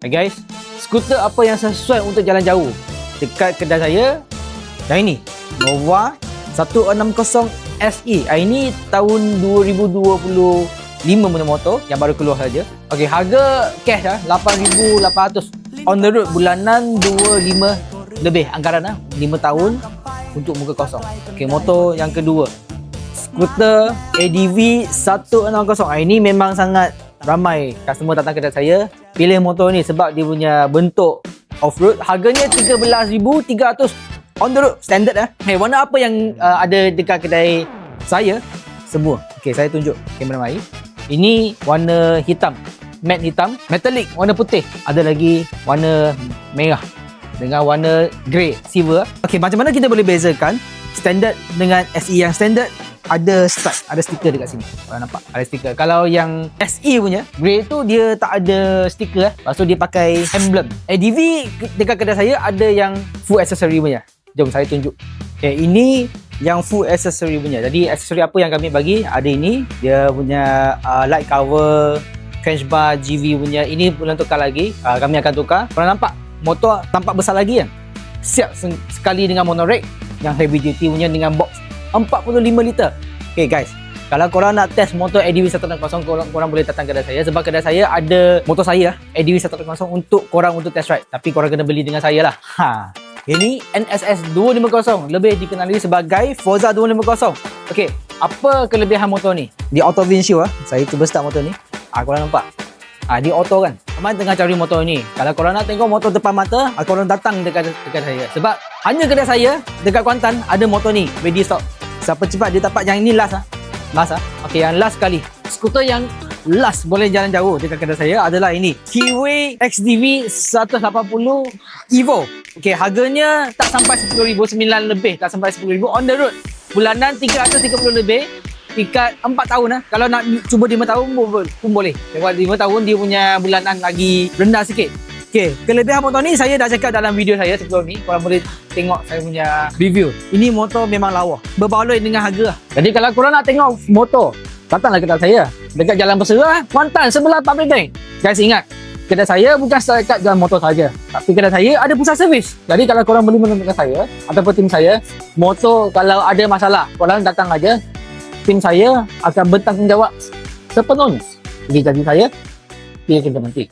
Hey guys, skuter apa yang sesuai untuk jalan jauh? Dekat kedai saya, yang ini, Nova 160 SE. Ini tahun 2025 punya motor yang baru keluar saja. Okey, harga cash 8,800. On the road bulanan 25 lebih anggaran 5 tahun untuk muka kosong. Okey, motor yang kedua, skuter ADV 160. Ini memang sangat ramai customer datang kedai saya pilih motor ni sebab dia punya bentuk off-road. Harganya 13,300 on the road, standard Hey, warna apa yang ada dekat kedai saya? Semua. Okey, saya tunjuk kamera mai. Ini warna hitam, matte hitam, metallic warna putih. Ada lagi warna merah dengan warna grey, silver. Okey, macam mana kita boleh bezakan standard dengan SE? Yang standard ada stripe, ada stiker dekat sini. Korang nampak? Ada stiker. Kalau yang SE punya, grey tu dia tak ada stiker. Lepas tu dia pakai emblem. ADV dekat kedai saya ada yang full accessory punya. Jom saya tunjuk. Okay, ini yang full accessory punya. Jadi accessory apa yang kami bagi? Ada ini, dia punya light cover, crash bar, GV punya. Ini belum tukar lagi. Kami akan tukar. Korang nampak? Motor tampak besar lagi kan? Siap sekali dengan monorack. Yang heavy duty punya dengan box 45 liter. Okay guys, kalau korang nak test motor ADV 160, korang boleh datang kedai saya. Sebab kedai saya ada motor saya ADV 160 untuk korang untuk test ride. Tapi korang kena beli dengan saya lah. Ini NSS 250, lebih dikenali sebagai Forza 250. Okay, apa kelebihan motor ni? Di auto windshield saya cuba start motor ni. Korang nampak? Di auto kan. Korang tengah cari motor ni. Kalau korang nak tengok motor depan mata, korang datang dekat saya. Sebab hanya kedai saya dekat Kuantan ada motor ni ready stock. Siapa cepat dia dapat yang ini last Okey, yang last sekali. Skuter yang last boleh jalan jauh dekat kedai saya adalah ini, Kiwi XDV 180 Evo. Okey, harganya tak sampai 10,000, 9 lebih, tak sampai 10,000 on the road. Bulanan 330 lebih. Ikat 4 tahun Kalau nak cuba 5 tahun pun boleh. Lewat 5 tahun dia punya bulanan lagi rendah sikit. Okey, kelebihan motor ni saya dah cakap dalam video saya sebelum ni. Korang boleh tengok saya punya review. Ini motor memang lawa, berbaloi dengan harga. Jadi kalau korang nak tengok motor, datanglah kedai saya dekat Jalan Bersera, Kuantan, sebelah Public Bank. Guys, ingat, kedai saya bukan setakat jual motor saja, tapi kedai saya ada pusat servis. Jadi kalau korang beli motor dekat saya ataupun tim saya, motor kalau ada masalah, korang datang aja. Tim saya akan bertanggungjawab sepenuhnya. Jadi saya, dia kena berhenti.